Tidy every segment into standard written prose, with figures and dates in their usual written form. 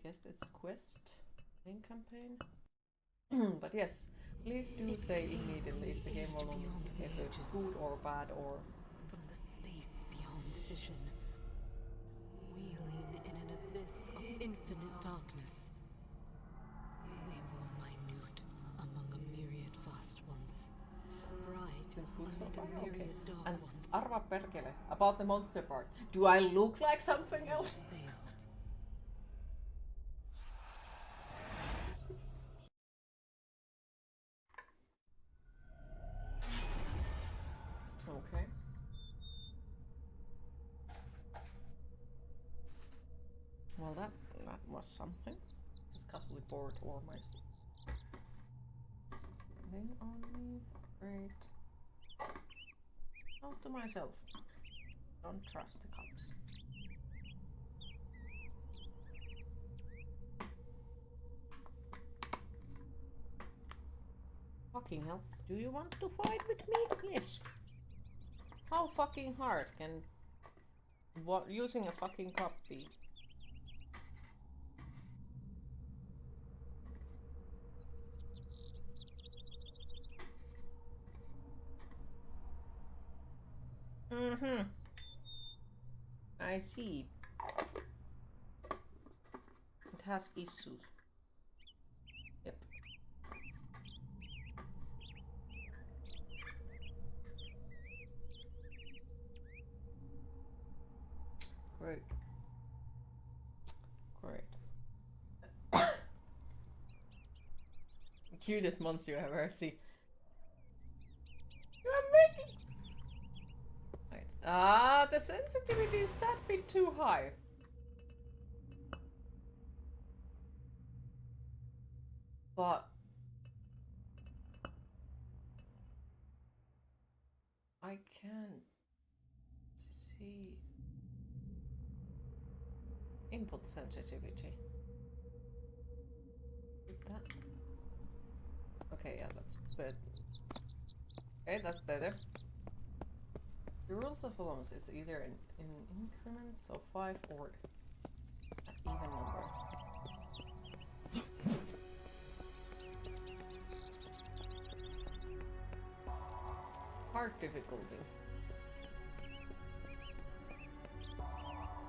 guess it's a quest. Main campaign. But yes, please do say immediately if the game volume, if it's good or bad or... From the space beyond vision, wheeling in an abyss of infinite darkness. We were minute among a myriad vast ones. Bright Seems good so amid far. a Okay. myriad dark And ones. arva perkele, about the monster part. Do I look like something else? Failed. Okay. Well, that was something. Just casually bored or my thing on me. Great. Note to myself. Don't trust the cops. Fucking hell. Do you want to fight with me? Yes. How fucking hard can what using a fucking cop be? Mm-hmm. I see. It has issues. Yep. Great. Great. Cutest monster I've ever seen. You're making... Right. Ah, the sensitivity is that bit too high. But... I can't see... Input sensitivity. That... Okay, yeah, that's better. Okay, that's better. The rules of volumes, it's either in increments of 5 or an even number. Hard difficulty.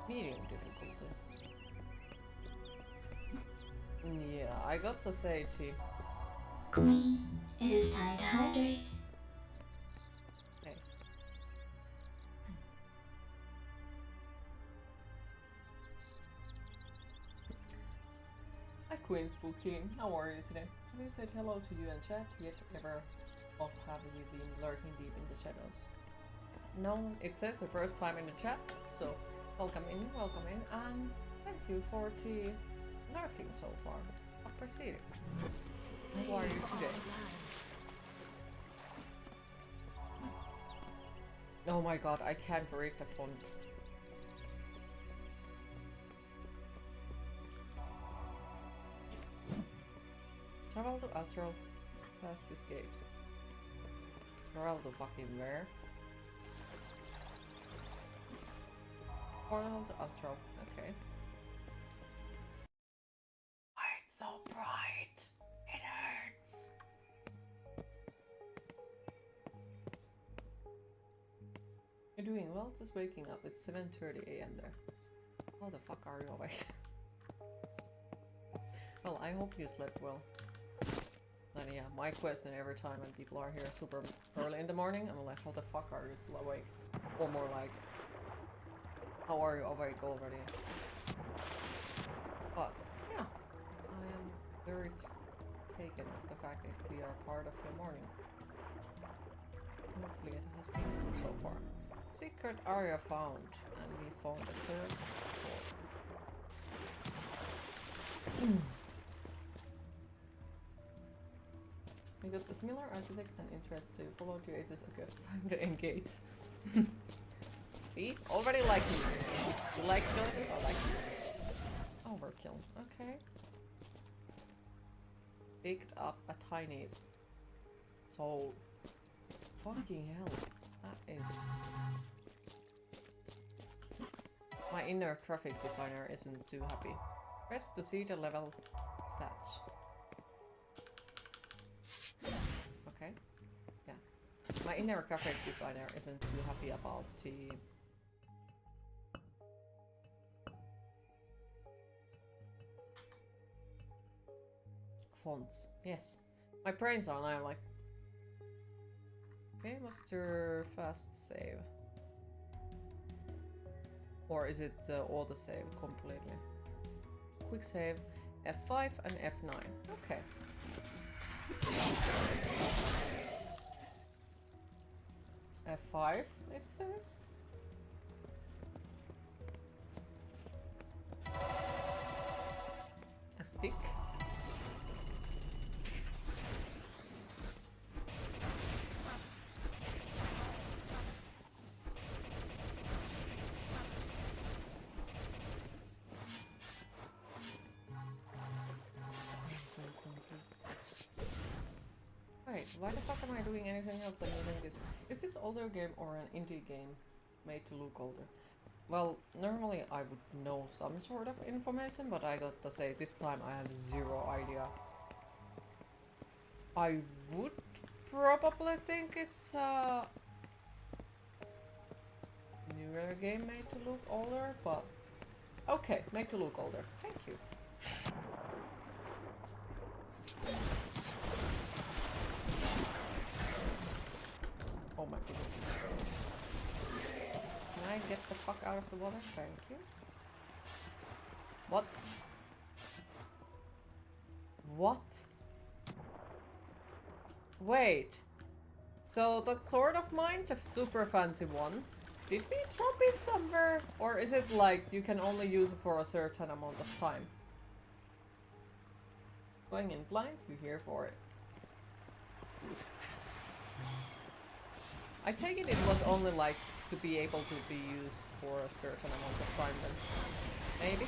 Medium difficulty. Yeah, I got to say to... Queen, it is time to hydrate. Hey. Hi Queen Spooky, how are you today? Have I said hello to you in chat yet ever? Or have you been lurking deep in the shadows? No, it says the first time in the chat, so welcome in, and thank you for the lurking so far. Appreciate it. How are you today? Oh my god, I can't read the font. Travel to Astral. Past this gate. Travel to fucking where? Portal to Astral. Okay. Why it's so bright? It hurts. You're doing well, just waking up. It's 7:30 AM there. How the fuck are you awake? Well, I hope you slept well. And yeah, my question every time when people are here super early in the morning, I'm like, how the fuck are you still awake? Or more like, how are you awake already? But yeah, I am very taken of the fact if we are part of your morning. Hopefully it has been good so far. Secret area found, and we found the third sword. We got a similar architect and interest, so follow to it is a good time to engage. See? Already like me. You like skeletons? I like you. Overkill. Okay. Picked up a tiny soul. Fucking hell. That is... My inner graphic designer isn't too happy Press to see the level stats. Okay. Yeah. My inner graphic designer isn't too happy about the fonts. Yes. My brains are now like... Okay, master fast save. Or is it auto save completely? Quick save, F5 and F9. Okay. F5, it says. A stick. Wait, why the fuck am I doing anything else than using this? Is this older game or an indie game made to look older? Well, normally I would know some sort of information, but I gotta say, this time I have zero idea. I would probably think it's a newer game made to look older, but okay, made to look older. Thank you. Oh my goodness. Can I get the fuck out of the water? Thank you. What? What? Wait. So that sword of mine, the super fancy one, did we drop it somewhere? Or is it like you can only use it for a certain amount of time? Going in blind, you here for it. Good. I take it was only like to be able to be used for a certain amount of time then. Maybe?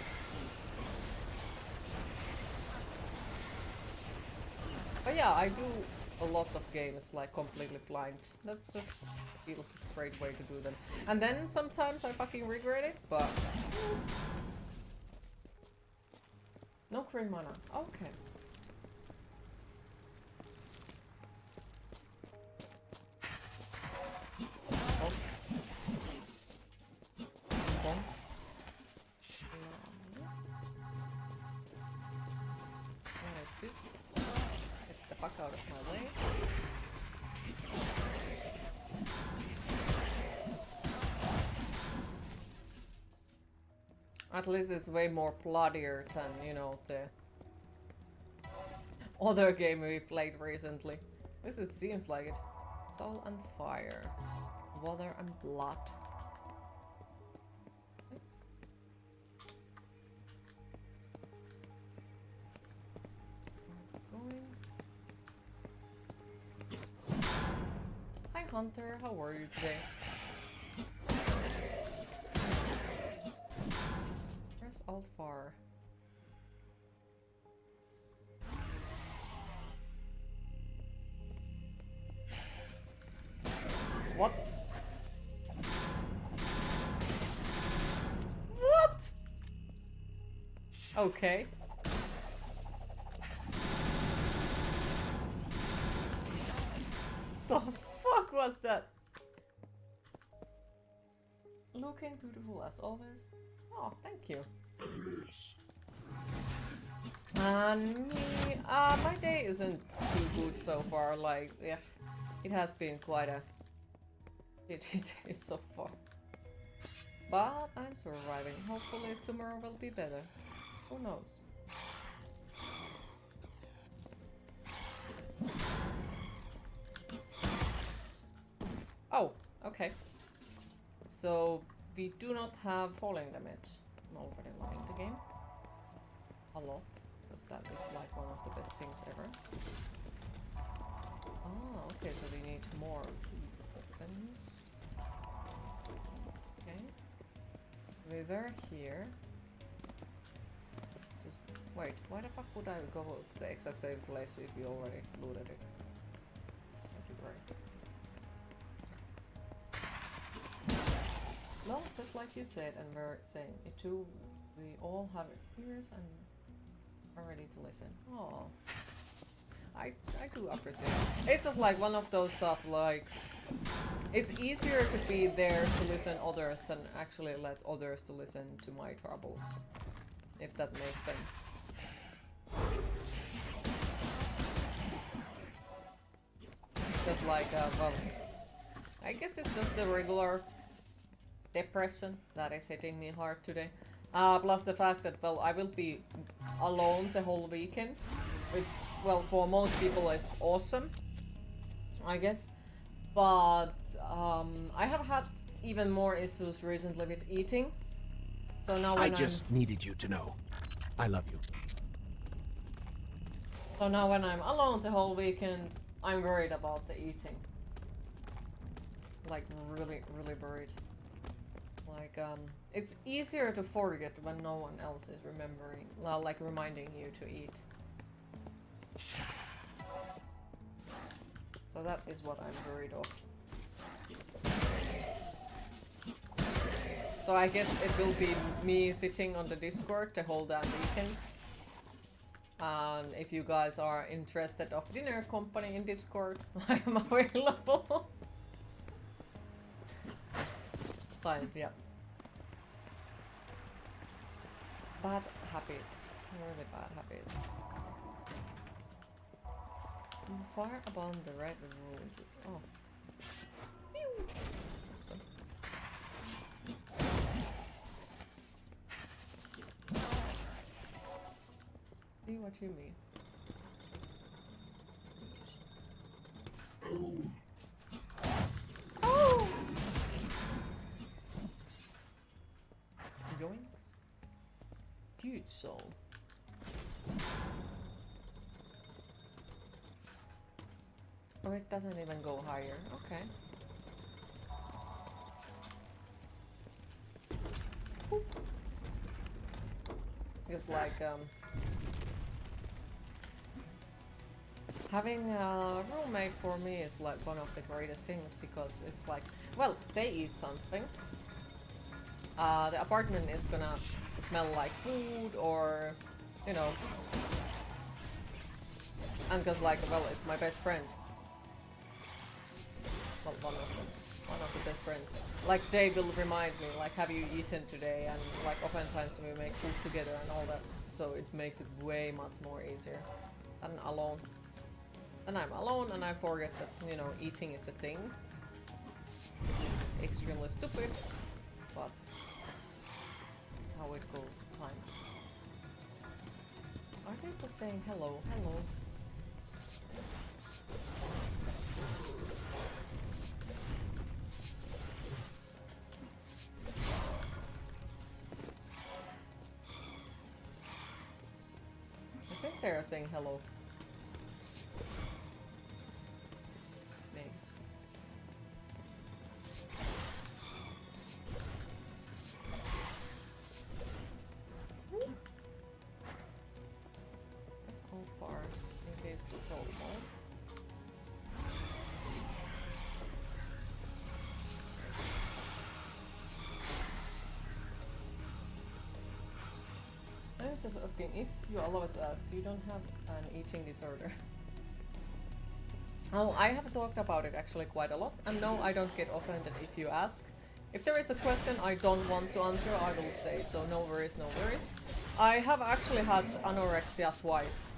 But yeah, I do a lot of games like completely blind. That's just feels a great way to do them. And then sometimes I fucking regret it, but... No green mana. Okay. What is this? Get the fuck out of my way. At least it's way more bloodier than, you know, the other game we played recently. At least it seems like it. It's all on fire. Water and blood. Hi Hunter, how are you today? Where's Altfar? What? What? Okay. The fuck was that? Looking beautiful as always. Oh, thank you. And me, my day isn't too good so far. Like, yeah, it has been quite a shitty day so far. But I'm surviving. Hopefully tomorrow will be better. Who knows? Oh, okay. So we do not have falling damage. I'm already loving the game. A lot. Because that is like one of the best things ever. Ah, okay, so we need more weapons. Okay. We were here. Just wait, why the fuck would I go to the exact same place if we already looted it? Thank you, great. Well, just like you said, and we're saying it too, we all have ears and me to listen. Oh, I do appreciate it. It's just like one of those stuff like it's easier to be there to listen others than actually let others to listen to my troubles, if that makes sense. Just like well, I guess it's just the regular depression that is hitting me hard today. Plus the fact that, well, I will be alone the whole weekend. It's, well, for most people it's awesome, I guess. But I have had even more issues recently with eating. So now when I just needed you to know. I love you. So now when I'm alone the whole weekend, I'm worried about the eating. Like really, really worried. Like, it's easier to forget when no one else is remembering, well, like reminding you to eat. So that is what I'm worried of. So I guess it will be me sitting on the Discord the whole damn weekend. And if you guys are interested of dinner company in Discord, I am available. Science, yeah. Bad habits. Really bad habits. Far above the red road. Oh. Pew. Awesome. See what you mean. Oh! Yoinks. Good soul. Oh, it doesn't even go higher. Okay. Feels like having a roommate for me is like one of the greatest things, because it's like, well, they eat something. The apartment is gonna smell like food, or, you know, and because like, well, it's my best friend. Well, one of the best friends. Like, they will remind me, like, have you eaten today? And like, oftentimes we make food together and all that, so it makes it way much more easier than alone. And I'm alone and I forget that, you know, eating is a thing. This is extremely stupid, but it's how it goes at times. Are they just saying hello, hello? I think they're saying hello. Maybe. Let's hold far in case the soul won't. And it's just asking if you allow it to ask, you don't have an eating disorder. Oh, I have talked about it actually quite a lot, and no, I don't get offended if you ask. If there is a question I don't want to answer, I will say, so no worries, no worries. I have actually had anorexia twice.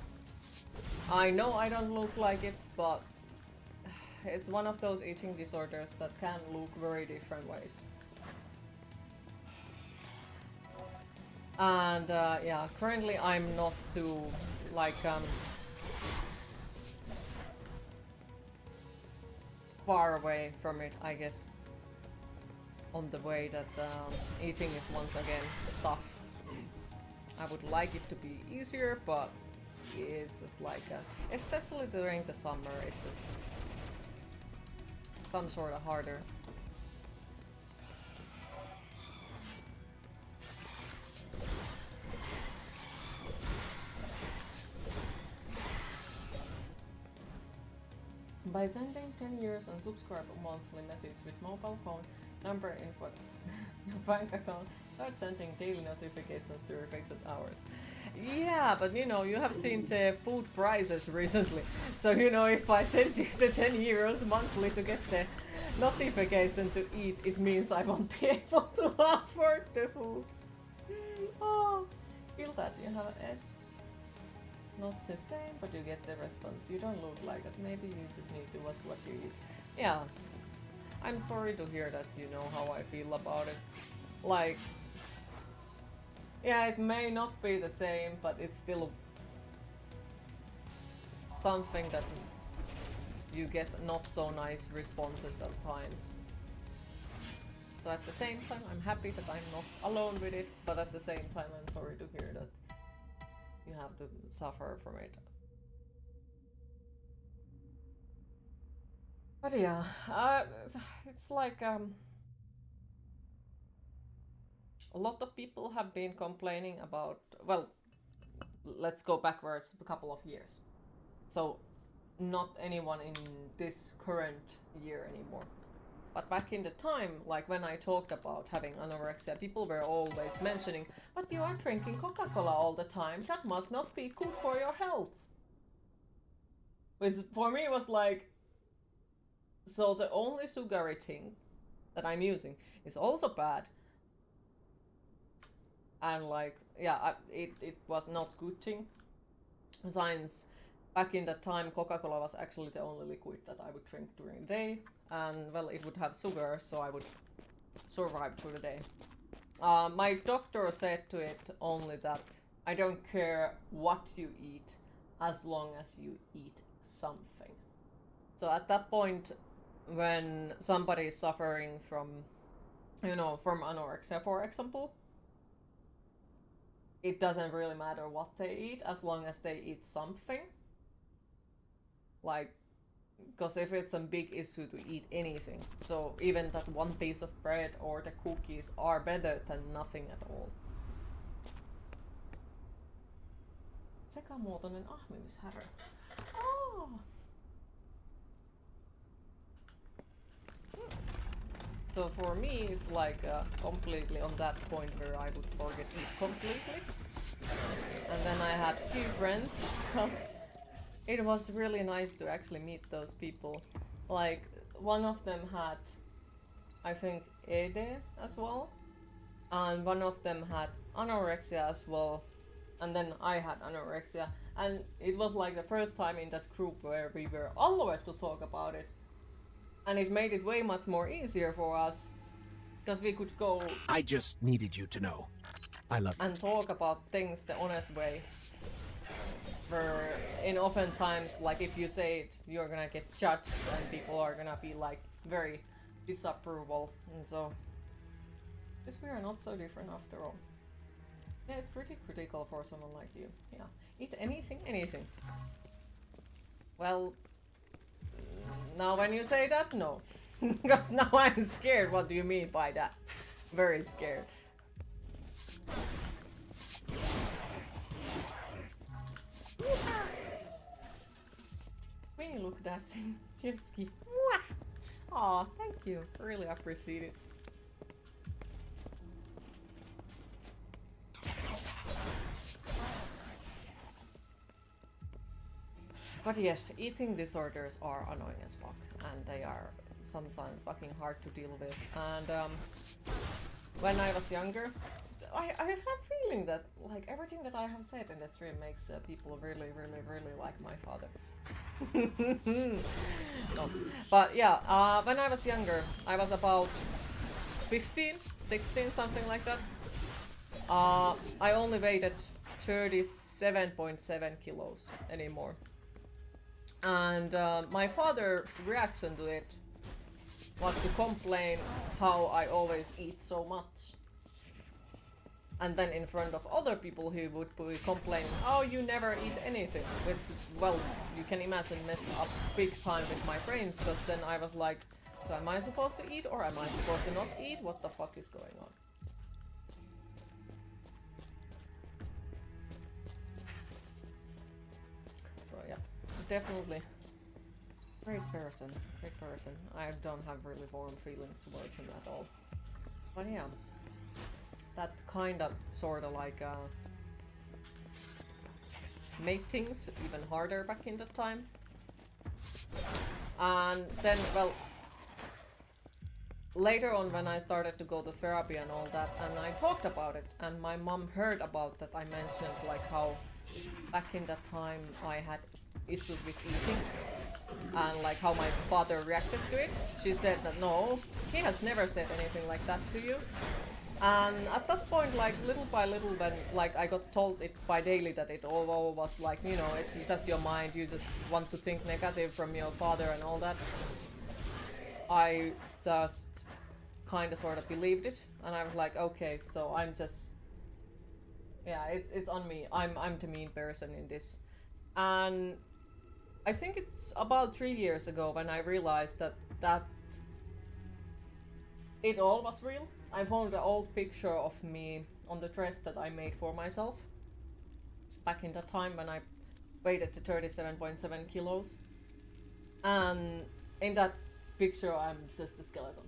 I know I don't look like it, but it's one of those eating disorders that can look very different ways. And yeah, currently I'm not too, like, far away from it, I guess. On the way that eating is once again tough. I would like it to be easier, but it's just like, especially during the summer, it's just some sort of harder. By sending 10 years and subscribe a monthly message with mobile phone, number info, your bank account, Start sending daily notifications to your fixed hours. Yeah, but you know, you have seen the food prices recently. So you know, if I send you the 10 euros monthly to get the notification to eat, it means I won't be able to afford the food. Oh, feel that you have an edge. Not the same, but you get the response. You don't look like it. Maybe you just need to watch what you eat. Yeah. I'm sorry to hear that you know how I feel about it. Like, yeah, it may not be the same, but it's still something that you get not so nice responses at times. So at the same time, I'm happy that I'm not alone with it, but at the same time, I'm sorry to hear that you have to suffer from it. But yeah, it's like a lot of people have been complaining about, well, let's go backwards a couple of years. So not anyone in this current year anymore. But back in the time, like when I talked about having anorexia, people were always mentioning, but you are drinking Coca-Cola all the time, that must not be good for your health. Which for me was like, so the only sugary thing that I'm using is also bad. And like, yeah, it was not good thing. Since back in that time, Coca-Cola was actually the only liquid that I would drink during the day. And well, it would have sugar, so I would survive through the day. My doctor said to it only that I don't care what you eat as long as you eat something. So at that point, when somebody is suffering from, you know, from anorexia, for example, it doesn't really matter what they eat as long as they eat something. Like, because if it's a big issue to eat anything, so even that one piece of bread or the cookies are better than nothing at all. Sekamuotoinen ahmimishärö. Oh. So for me, it's like completely on that point where I would forget eat completely. And then I had few friends. It was really nice to actually meet those people. Like, one of them had, I think, ED as well. And one of them had anorexia as well. And then I had anorexia. And it was like the first time in that group where we were allowed to talk about it. And it made it way much more easier for us. Because we could go... I just needed you to know. I love you. And talk about things the honest way. Where in oftentimes, like if you say it, you're gonna get judged and people are gonna be like very disapproval. And so, guess we are not so different after all. Yeah, it's pretty critical for someone like you. Yeah, eat anything, anything. Well, now when you say that, no. Because now I'm scared. What do you mean by that? Very scared. When you look dashing, Chevsky. Aw, thank you. Really appreciate it. But yes, eating disorders are annoying as fuck, and they are sometimes fucking hard to deal with. And when I was younger, I have a feeling that like everything that I have said in the stream makes people really like my father. No. But yeah, when I was younger, I was about 15, 16, something like that. I only weighed 37.7 kilos anymore. And my father's reaction to it was to complain how I always eat so much. And then in front of other people he would be complaining, oh, you never eat anything. Which, well, you can imagine messed up big time with my brains, because then I was like, so am I supposed to eat or am I supposed to not eat? What the fuck is going on? So yeah, definitely great person, great person. I don't have really warm feelings towards him at all. But yeah. that kind of sort of like made things even harder back in the time. And then, well, later on when I started to go to therapy and all that, and I talked about it, and my mom heard about that, I mentioned like how back in that time I had issues with eating and like how my father reacted to it. She said that no, he has never said anything like that to you. And at that point, like little by little, when like I got told it by daily that it all was like, you know, it's just your mind, you just want to think negative from your father and all that, I just kind of sort of believed it, and I was like, okay, so I'm just, yeah, it's on me. I'm the mean person in this. And I think it's about 3 years ago when I realized that it all was real. I found an old picture of me on the dress that I made for myself back in that time when I weighed at 37.7 kilos. And in that picture, I'm just a skeleton.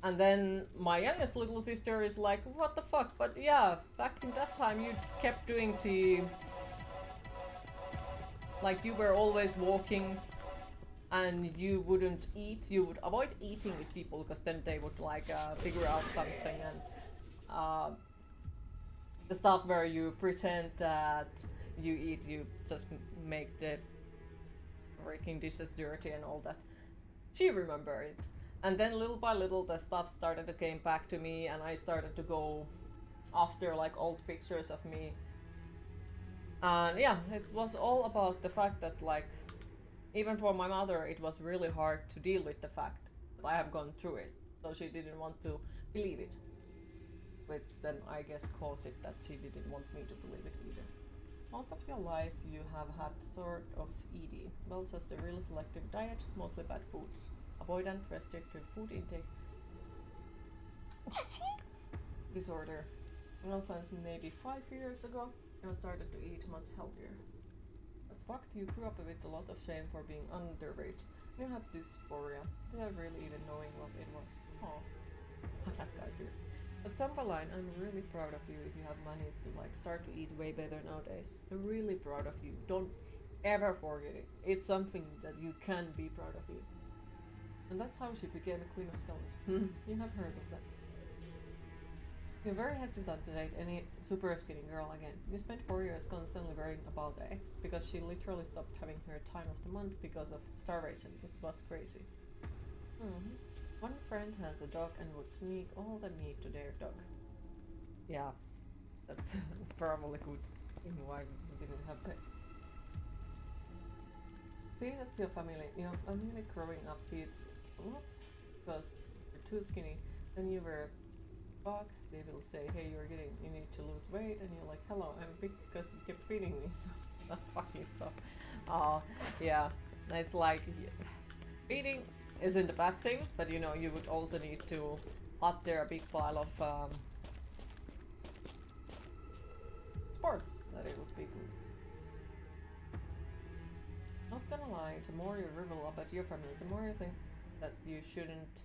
And then my youngest little sister is like, what the fuck? But yeah, back in that time you kept doing the... Like you were always walking and you wouldn't eat. You would avoid eating with people because then they would like figure out something. And the stuff where you pretend that you eat, you just make the freaking dishes dirty and all that. She remembered it. And then little by little the stuff started to come back to me, and I started to go after like old pictures of me. And yeah, it was all about the fact that like, even for my mother, it was really hard to deal with the fact that I have gone through it. So she didn't want to believe it. Which then I guess caused it that she didn't want me to believe it either. Most of your life you have had sort of ED. Well, just a really selective diet, mostly bad foods. Avoidant, restricted food intake disorder. Well, since maybe 5 years ago, I started to eat much healthier. That's fucked. You grew up with a lot of shame for being underweight. You had dysphoria, without really even knowing what it was. Oh, that guy's serious. But Sambaline, I'm really proud of you if you have managed to like start to eat way better nowadays. I'm really proud of you. Don't ever forget it. It's something that you can be proud of you. And that's how she became a queen of skeletons. You have heard of that. You're very hesitant to date any super skinny girl again. You spent 4 years constantly worrying about the ex because she literally stopped having her time of the month because of starvation. It was crazy. One friend has a dog and would sneak all the meat to their dog. Yeah, that's probably good thing why we didn't have pets. See, that's your family. Your family growing up feeds a lot because you're too skinny. Then you were dog, they will say, hey, you need to lose weight, and you're like, hello, I'm big because you kept feeding me, so that fucking stuff. Yeah, it's like, feeding isn't a bad thing, but you know, you would also need to utter a big pile of sports, that it would be good. Not gonna lie, the more you revel about your family, the more you think that you shouldn't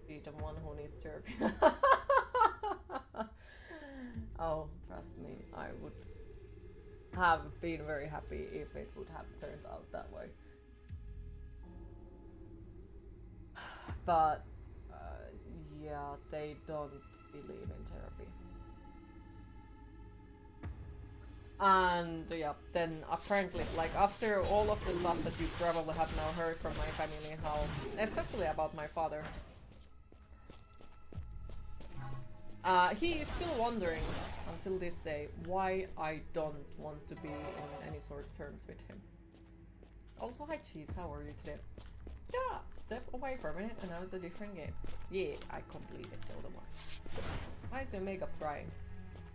be the one who needs therapy. Oh, trust me, I would have been very happy if it would have turned out that way. But yeah, they don't believe in therapy. And yeah, then apparently, like after all of the stuff that you probably have now heard from my family, how, especially about my father, he is still wondering until this day why I don't want to be in any sort of terms with him. Also, hi Cheese, how are you today? Yeah, step away for a minute and now it's a different game. Yeah, I completed the other one. Why is your makeup crying?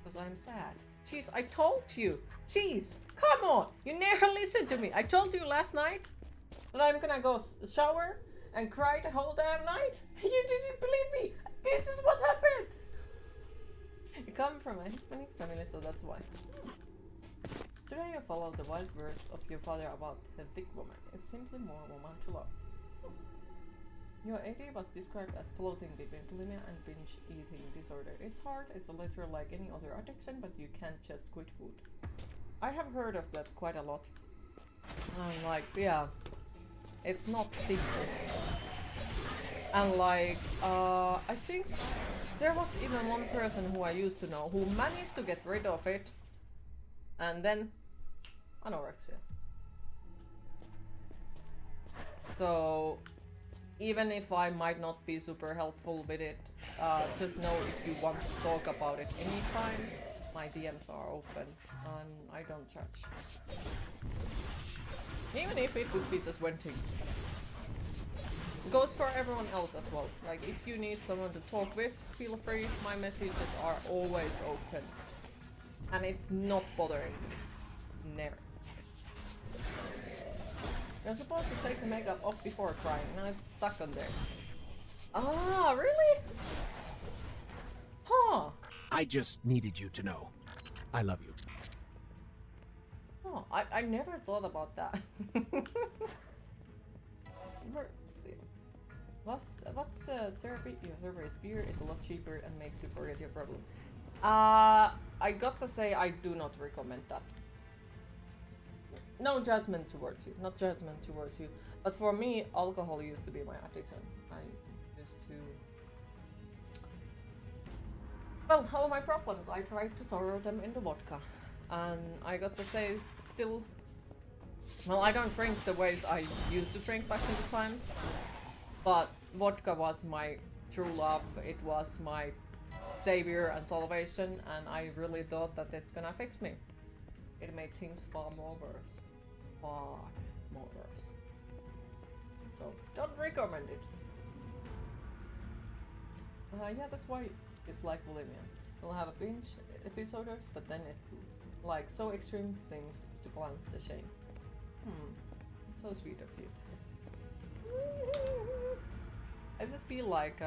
Because I'm sad. Cheese, I told you! Cheese, come on! You never listened to me! I told you last night that I'm gonna go shower and cry the whole damn night! You didn't believe me! This is what happened! You come from a Hispanic family, so that's why. Today I follow the wise words of your father about the thick woman. It's simply more woman to love. Your AD was described as floating between bulimia and binge eating disorder. It's hard, it's a literal like any other addiction, but you can't just quit food. I have heard of that quite a lot. I'm like, yeah, it's not simple. And like, I think there was even one person who I used to know who managed to get rid of it, and then anorexia. So even if I might not be super helpful with it, just know if you want to talk about it anytime, my DMs are open and I don't judge. Even if it would be just venting. Goes for everyone else as well. Like if you need someone to talk with, feel free. My messages are always open. And it's not bothering me. Never. You're supposed to take the makeup off before crying. Now it's stuck on there. Ah, really? Huh. I just needed you to know. I love you. Oh, I never thought about that. What's therapy? Your therapy is beer, it's a lot cheaper and makes you forget your problem. I got to say I do not recommend that. No judgment towards you, not judgment towards you. But for me, alcohol used to be my addiction. I used to... Well, all my problems, I tried to sorrow them into vodka. And I got to say, still... Well, I don't drink the ways I used to drink back in the times. But vodka was my true love, it was my savior and salvation, and I really thought that it's gonna fix me. It made things far more worse. Far more worse. So, don't recommend it. Yeah, that's why it's like bulimia. You'll have a binge episodes, but then it like so extreme things to balance the shame. It's so sweet of you. I just feel like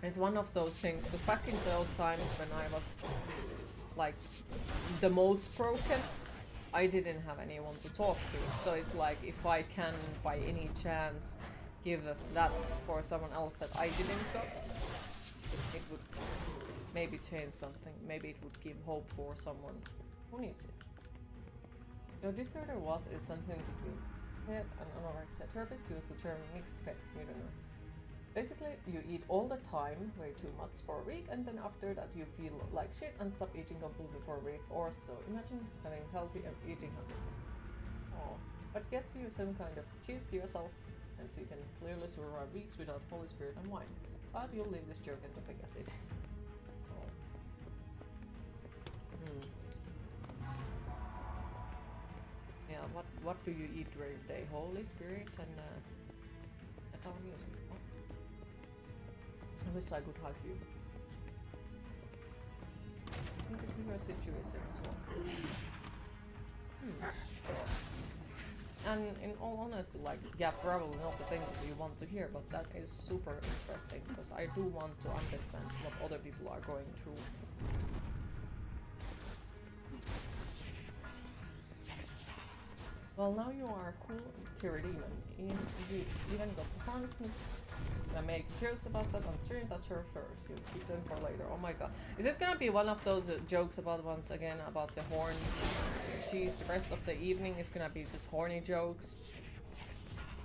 it's one of those things, because back in those times when I was like the most broken, I didn't have anyone to talk to. So it's like if I can by any chance give that for someone else that I didn't got, it would maybe change something. Maybe it would give hope for someone who needs it. Your disorder is something between pet and anorexia. Therapists use the term mixed pet, you don't know. Basically, you eat all the time, way too much for a week, and then after that you feel like shit and stop eating completely for a week or so. Imagine having healthy eating habits. Oh, but guess you some kind of cheese yourselves, and so you can clearly survive weeks without Holy Spirit and wine. But you'll leave this joke in the as it is. Oh. Yeah, what do you eat during the day? Holy Spirit and metal music. What? I wish I could hug you. Is it your situation as well? And in all honesty, like, yeah, probably not the thing that you want to hear, but that is super interesting, because I do want to understand what other people are going through. Well, now you are a cool theory demon. You even got the harnessment. I make jokes about that on stream, that's her first. You keep them for later. Oh my god. Is it gonna be one of those jokes about once again about the horns? Geez, the rest of the evening is gonna be just horny jokes.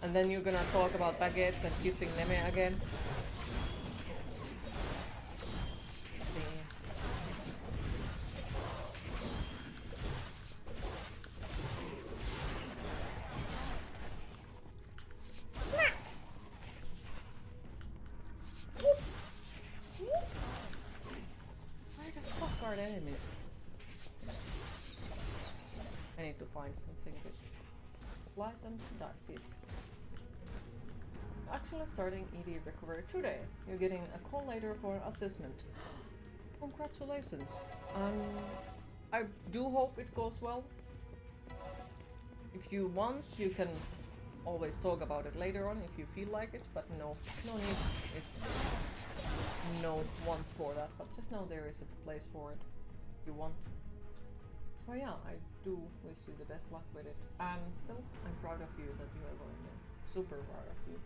And then you're gonna talk about baguettes and kissing Neme again. Enemies. I need to find something good. License dices. Actually starting ED recovery today. You're getting a call later for an assessment. Congratulations. I do hope it goes well. If you want, you can always talk about it later on if you feel like it, but no need. No want for that, but just know there is a place for it if you want. Oh yeah, I do wish you the best luck with it, and still I'm proud of you that you are going there. Super proud of you.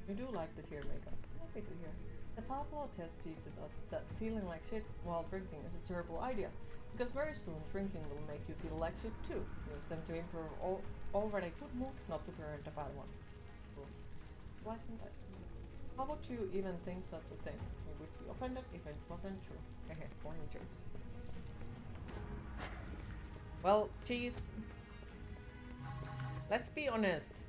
You do like this here, Megan. Happy to hear. The Pavlov test teaches us that feeling like shit while drinking is a terrible idea, because very soon drinking will make you feel like shit too. Use them to improve already good mood, not to prevent a bad one. So, slice and dice. How would you even think such a thing? We would be offended if it wasn't true. Hehe, corny jokes. Well, geez. Let's be honest.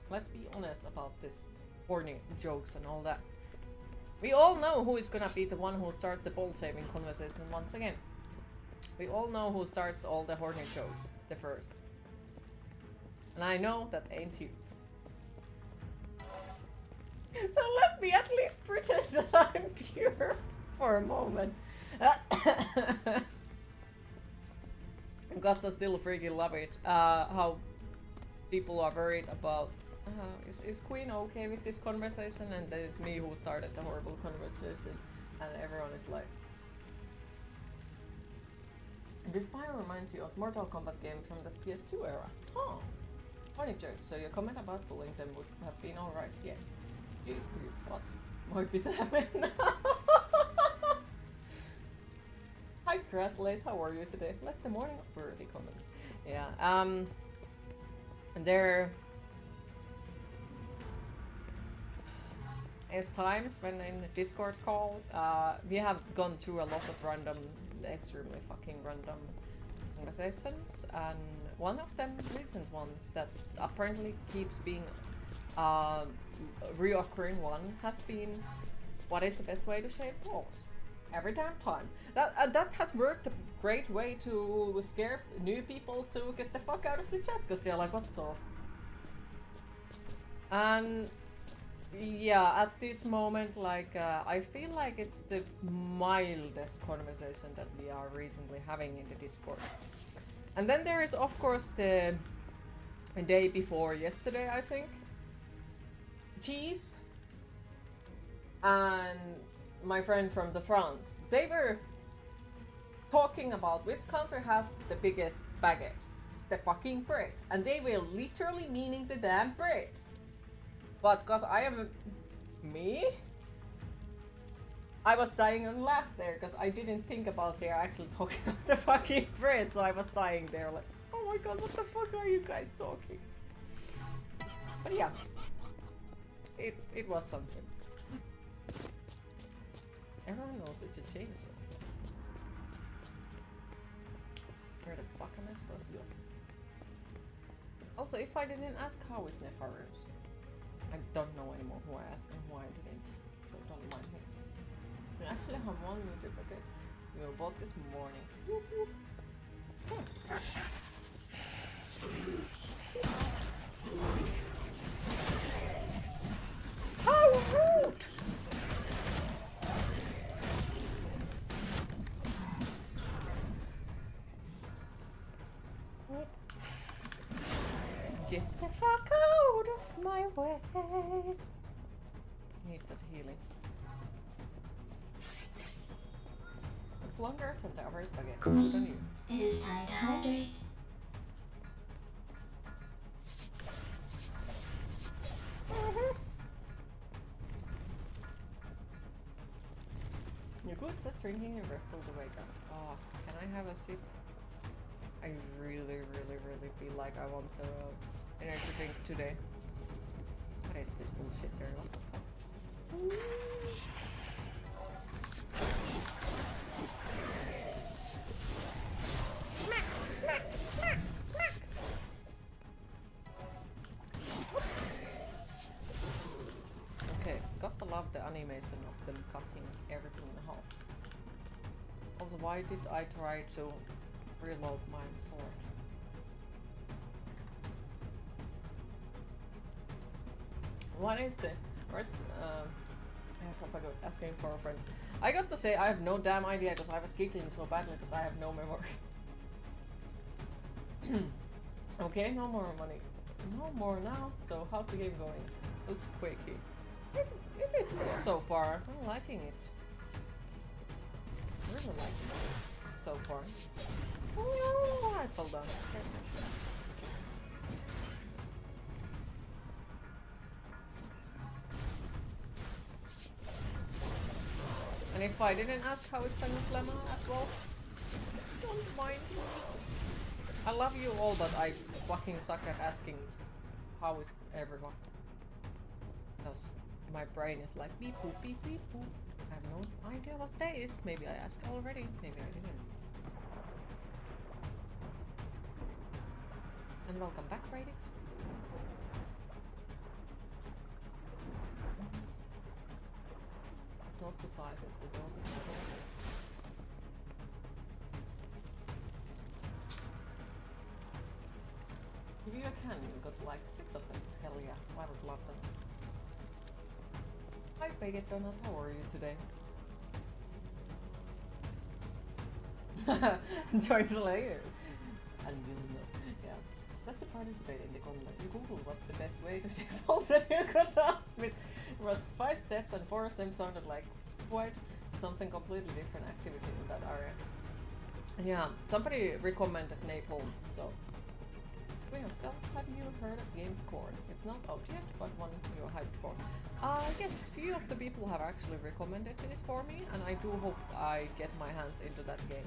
Let's be honest about this corny jokes and all that. We all know who is gonna be the one who starts the ball saving conversation once again. We all know who starts all the horny jokes, the first. And I know that ain't you. So let me at least pretend that I'm pure for a moment. Gotta still freaking love it. How people are worried about is Queen okay with this conversation, and then it's me who started the horrible conversation, and everyone is like. This bio reminds you of Mortal Kombat game from the PS2 era. Oh, funny joke. So your comment about bullying them would have been alright. Yes. Jeez, what might be happening? Hi Crasslace, how are you today? Let the morning birdie comments. Yeah, there is times when in the Discord call, we have gone through a lot of random, extremely fucking random conversations, and one of them, recent ones, that apparently keeps being reoccurring one, has been, what is the best way to shave balls? Every damn time. That has worked a great way to scare new people to get the fuck out of the chat, because they're like, what the f. And yeah, at this moment, like, I feel like it's the mildest conversation that we are recently having in the Discord. And then there is, of course, the day before yesterday, I think. Cheese and my friend from the France, they were talking about which country has the biggest baguette, the fucking bread, and they were literally meaning the damn bread. But cause I am me, I was dying and laughed there because I didn't think about they're actually talking about the fucking bread, so I was dying there like, oh my god, what the fuck are you guys talking? But yeah, it was something. Everyone knows it's a chainsaw. Where the fuck am I supposed to go? Also, if I didn't ask how is Nefaros, I don't know anymore who I asked and who I didn't, so don't mind me. We actually have one meter bucket. We were bought this morning. Whoop, whoop. How rude! Get the fuck out of my way! Need that healing. It's longer than the average baguette. Good on Queen, you. it is time to hydrate. Your good says drinking a Red Bull to wake up. Oh, can I have a sip? I really feel like I want an energy drink today. What is this bullshit there? What the fuck? Smack! Smack! Smack! Smack! Okay, gotta love the animation of them cutting everything in half. Also, why did I try to reload my sword? What is the... Where's... I forgot asking for a friend. I got to say, I have no damn idea because I was giggling so badly that I have no memory. Okay, no more money. No more now. So, how's the game going? Looks quaky. It is good so far. I'm liking it. Really liking it so far. Oh, I fell down. Okay. And if I didn't ask how is Song of Lemma as well, don't mind me. I love you all, but I fucking suck at asking how is everyone. Because my brain is like beep boop beep beep boop. I have no idea what day is. Maybe I asked already, maybe I didn't. And welcome back, Radix. It's not the size, it's the job. Give you a can, you got like 6 of them. Hell yeah, I would love them. Hi Baguette Donut, how are you today? Join the layer. And you'll know. Yeah. That's to participate in the content. You Google what's the best way to say false that you got up with. It was 5 steps and 4 of them sounded like quite something completely different activity in that area. Yeah, somebody recommended Napalm, so. Well, Skulls, have you heard of GameScore? It's not out yet, but one you're hyped for. Yes, few of the people have actually recommended it for me, and I do hope I get my hands into that game.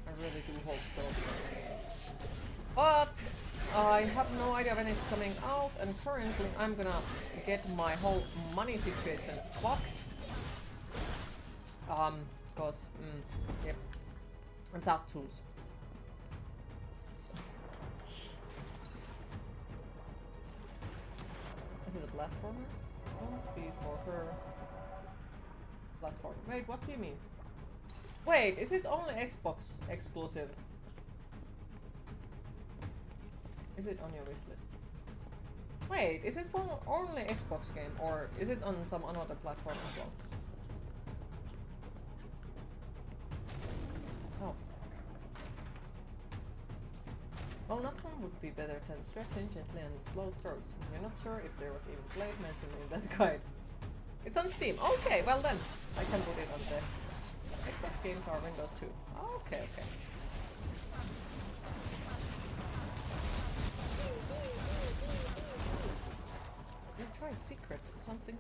I really do hope so. But I have no idea when it's coming out, and currently I'm gonna get my whole money situation fucked. Because, yep, and tattoos. So. Is it a platformer? Won't be for her. Platform. Wait, what do you mean? Wait, is it only Xbox exclusive? Is it on your wish list? Wait, is it for only Xbox game or is it on some another platform as well? Oh. Well, that one would be better than stretching gently and slow strokes. We're not sure if there was even Blade mentioned in that guide. It's on Steam. Okay, well then. I can put it on the Xbox games or Windows too. Okay, okay. You tried Secret something.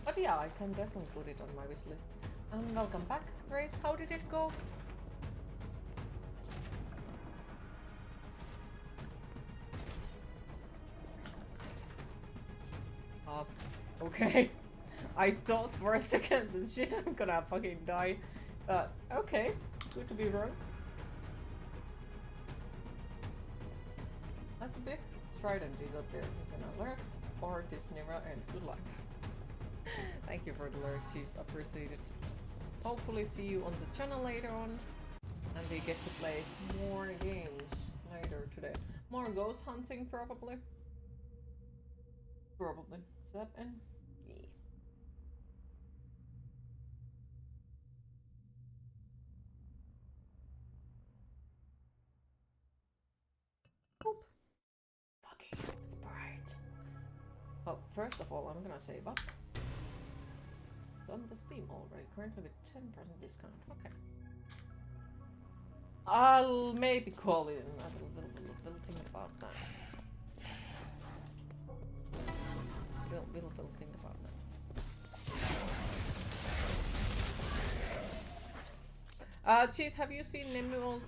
But yeah, I can definitely put it on my wish list. And welcome back, Grace. How did it go? Okay. I thought for a second that shit, I'm gonna fucking die. Okay. Good to be wrong. That's a bit strident you got there. You can alert or this never end. Good luck. Thank you for the alert, Cheese. Appreciate it. Hopefully see you on the channel later on. And we get to play more games later today. More ghost hunting probably. Probably. Zap and yeah. Boop. Fucking, it's bright. Well, first of all, I'm gonna save up. It's on the Steam already, currently with 10% discount. Okay. I'll maybe call it. I will think about that. We'll think about that. Cheese, have you seen Nemu all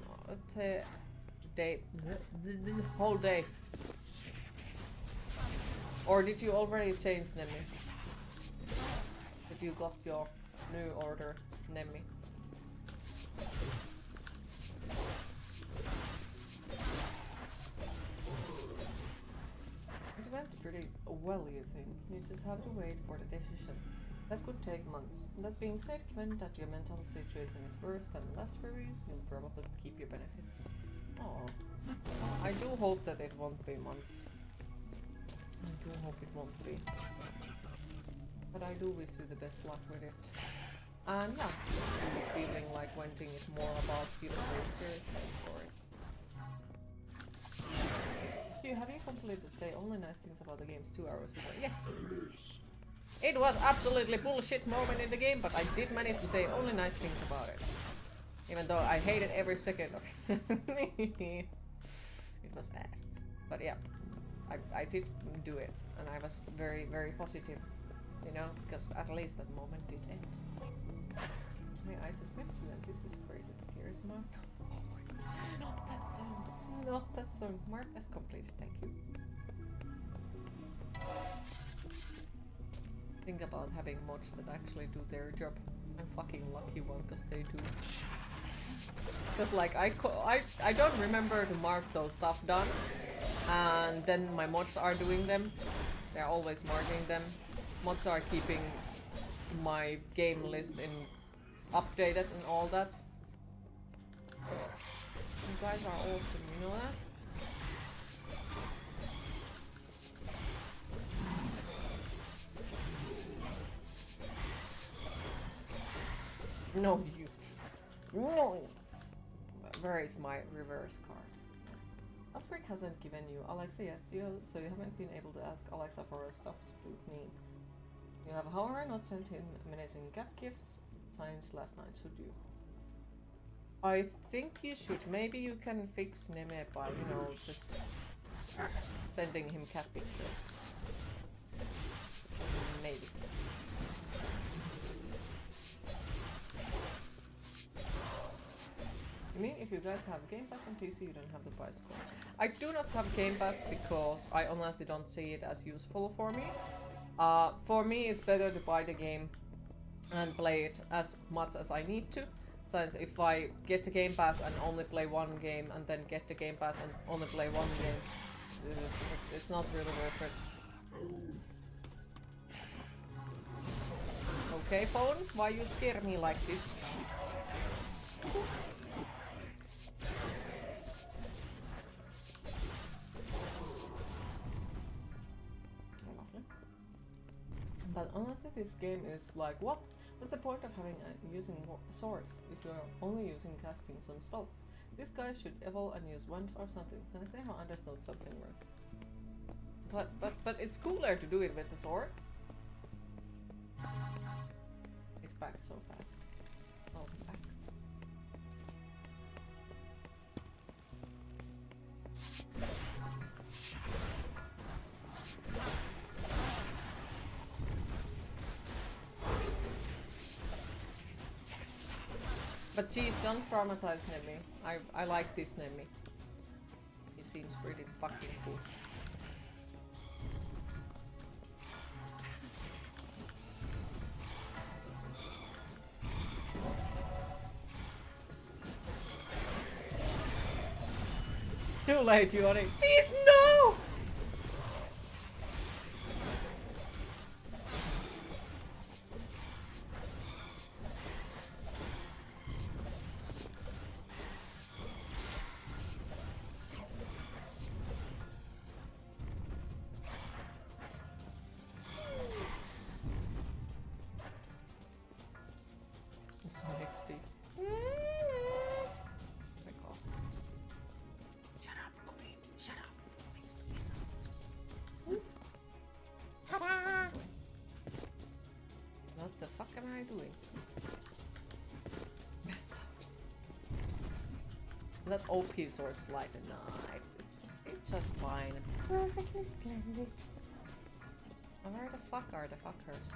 the whole day? Or did you already change Nemi? That you got your new order, Nemi? It went pretty well, you think? You just have to wait for the decision. That could take months. That being said, given that your mental situation is worse than last review, you'll probably keep your benefits. Oh, I do hope that it won't be months. I do hope it won't be. But I do wish you the best luck with it. And yeah, I'm feeling like wanting it more about feeling very space for it. Have you completed say only nice things about the games 2 hours ago? Yes! It was absolutely bullshit moment in the game, but I did manage to say only nice things about it. Even though I hated every second of it. It was ass. But yeah, I did do it, and I was very, very positive You know, because at least that moment did end. Hey, I just met you and this is crazy, but here is Mark. Oh my god, not that song. Not that song. Mark has completed, thank you. Think about having mods that actually do their job. I'm fucking lucky one, because they do. Because like I don't remember to mark those stuff done, and then my mods are doing them. They're always marking them. Mods are keeping my game list in updated and all that. You guys are awesome, you know that? No, you. No! Where is my reverse card? Alfred hasn't given you Alexa yet, so you haven't been able to ask Alexa for a stuffed Neen. You have, however, not sent him amazing cat gifts since last night's Hoodoo. I think you should. Maybe you can fix Neme by, you know, just sending him cat pictures. Maybe. I mean, if you guys have Game Pass on PC, you don't have the buy score. I do not have Game Pass because I honestly don't see it as useful for me. For me, it's better to buy the game and play it as much as I need to. Since if I get the Game Pass and only play one game, and then get the Game Pass and only play one game, it's not really worth it. Okay, phone, why you scare me like this? But honestly, this game is like, what? What's the point of having using swords if you're only using casting some spells? This guy should evolve and use one or something, since they have understood something wrong. But it's cooler to do it with the sword. It's back so fast. Oh, back. But geez, don't traumatize Nemi. I like this Nemi. He seems pretty fucking cool. Too late, you on it. Jeez, no! So XP. Shut up, Queen. Shut up. Ta-da! What the fuck am I doing? That OP sword's like, nah, it's just fine. Perfectly splendid. Where the fuck are the fuckers?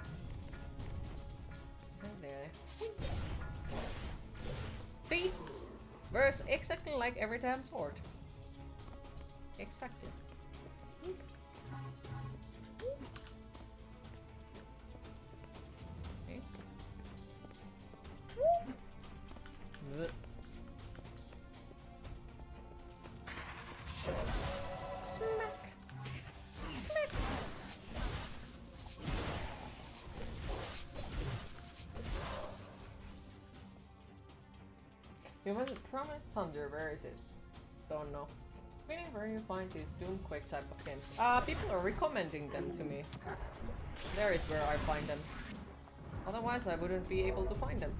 There. See? Works exactly like every damn sword. Exactly. Okay. Smack! Smack! You was promised Thunder, where is it? Don't know. Whenever you find these Doom Quake type of games, people are recommending them to me. There is where I find them. Otherwise I wouldn't be able to find them.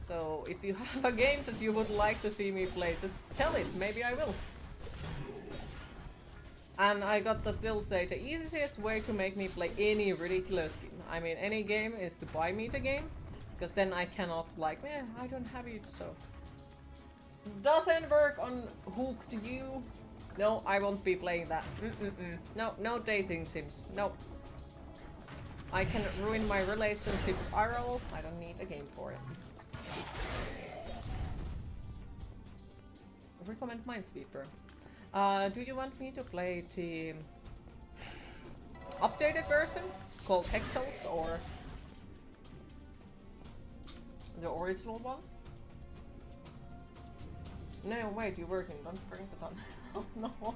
So if you have a game that you would like to see me play, just tell it, maybe I will. And I got to still say the easiest way to make me play any ridiculous game, I mean any game, is to buy me the game. Because then I cannot like, I don't have it, so. Doesn't work on Hooked You. No, I won't be playing that. No, no dating sims. No. I can ruin my relationships IRL. I don't need a game for it. Recommend Minesweeper. Do you want me to play the updated version called Hexels or the original one? No, wait, you're working. Don't bring it on. Oh no.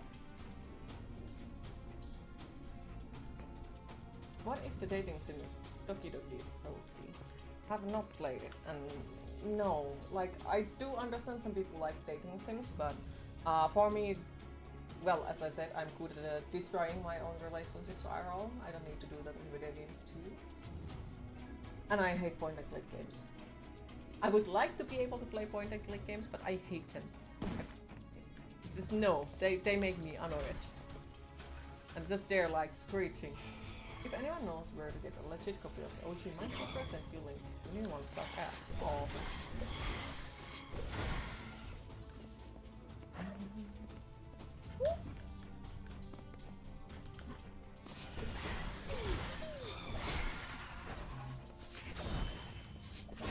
What if the dating sim is Doki Doki LC? Have not played it, and no, like I do understand some people like dating sims, but for me, well, as I said, I'm good at destroying my own relationships IRL. I don't need to do that in video games too. And I hate point and click games. I would like to be able to play point and click games, but I hate them. Just no, they make me annoyed. I'm just there like screeching. If anyone knows where to get a legit copy of the OG Minesweeper, send you link. The new ones suck ass. Oh.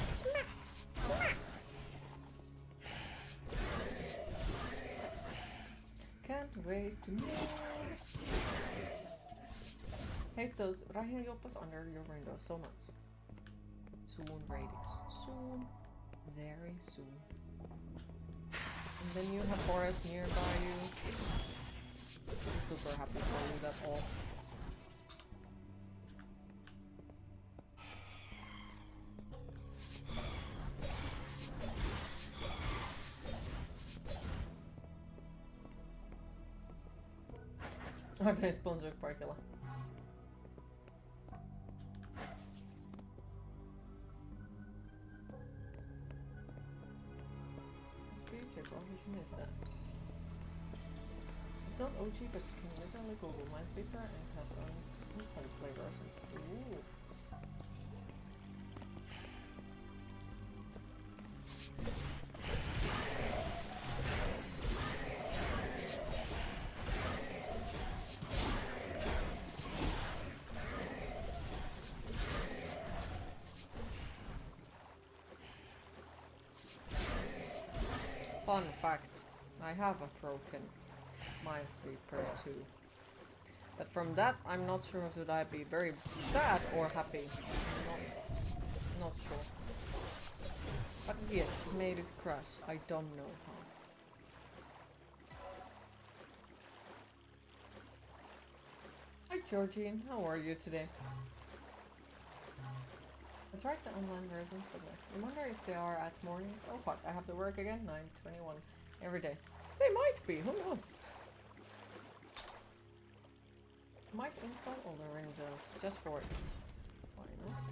Smack! Smack! Can't wait to meet. Hate those Rahiajopas under your window so much. Soon, Radix. Soon. Very soon. And then you have forest nearby you. I'm super happy for you, that all. Are they sponsored by Killa? What vision is that? It's not OG, but you can literally Google Minesweeper and it has own instant play version. Ooh. Fun fact, I have a broken Minesweeper too. But from that, I'm not sure should I be very sad or happy. Not sure. But yes, made it crash. I don't know how. Hi Georgine, how are you today? I tried the online versions, but I wonder if they are at mornings. Oh fuck, I have to work again? 9:21 every day. They might be, who knows? Might install all the Windows just for it. Why not?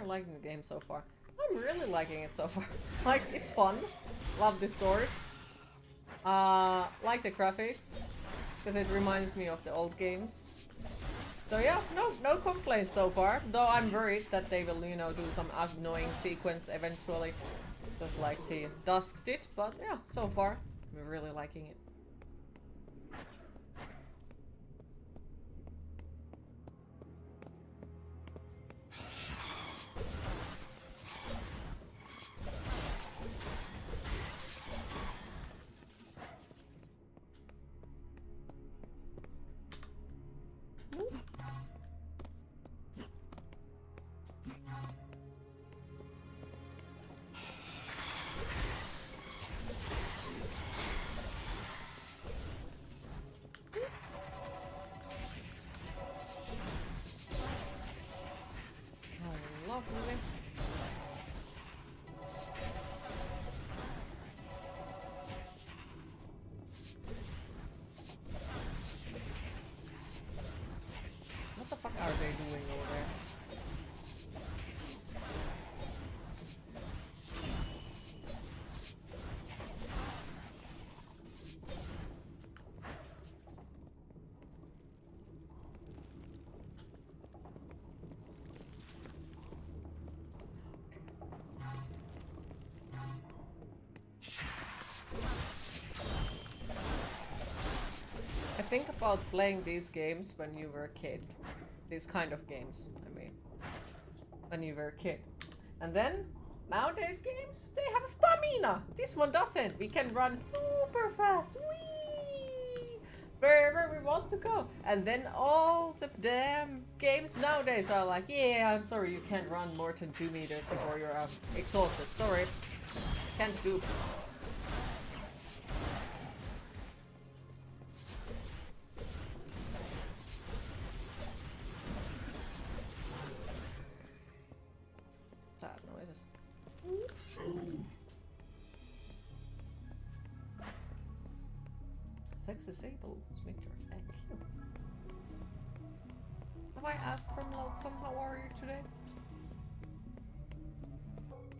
Liking the game so far. I'm really liking it so far. Like, it's fun. Love this sword. Like the graphics, because it reminds me of the old games. So yeah, no complaints so far. Though I'm worried that they will, you know, do some annoying sequence eventually, just like the Dusk did. But yeah, so far, I'm really liking it. Lovely. What the fuck are they doing over there? think about playing these games when you were a kid. These kind of games, I mean. When you were a kid. And then, nowadays games, they have stamina! This one doesn't! We can run super fast! Whee! Wherever we want to go. And then all the damn games nowadays are like, yeah, I'm sorry, you can't run more than 2 meters before you're exhausted. Sorry. Can't do. Sad noises. Sex disabled, Smitcher. Thank you. Have I asked from Loadsome how are you today?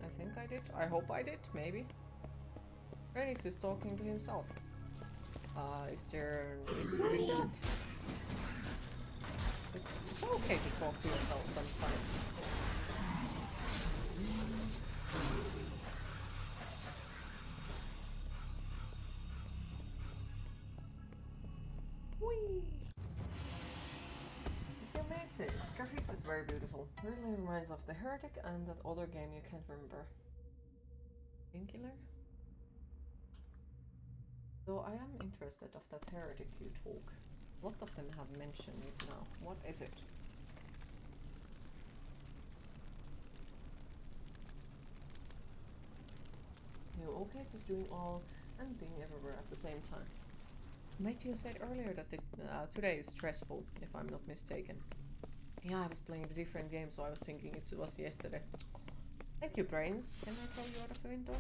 I think I did. I hope I did, maybe. Phoenix is talking to himself. Is there an issue with that? It's okay to talk to yourself sometimes. Whee! If you may say, graphics is very beautiful. Really reminds of The Heretic and that other game you can't remember. Painkiller? Though I am interested of that Heretic you talk. A lot of them have mentioned it now. What is it? You okay just doing all and being everywhere at the same time. Mate, you said earlier that today is stressful, if I'm not mistaken. Yeah, I was playing the different games, so I was thinking it was yesterday. Thank you, Brains. Can I throw you out of the window?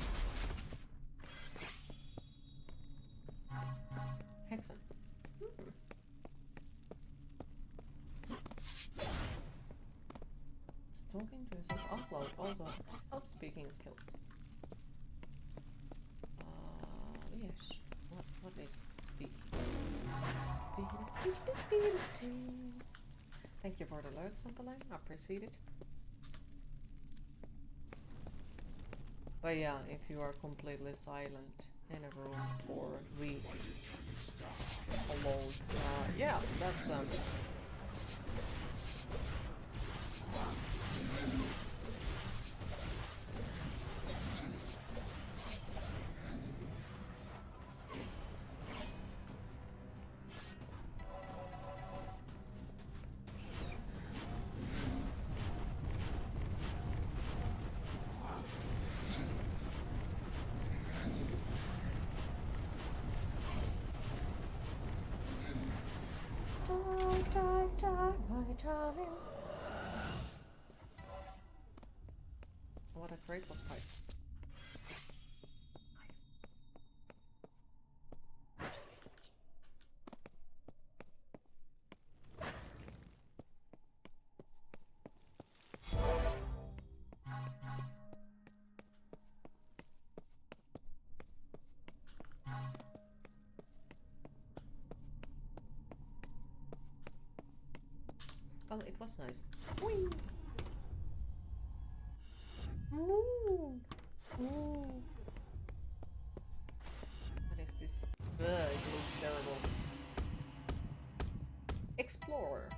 Hexen. Talking to yourself out loud also helps speaking skills. Yes. What is speak? Thank you for the alert, Sampaline. I appreciate it. But yeah, if you are completely silent in a room for a week alone, yeah, that's die, my darling. What a great boss fight. Well, it was nice. Whee! Ooh. Ooh. What is this? Ugh, it looks terrible. Explorer.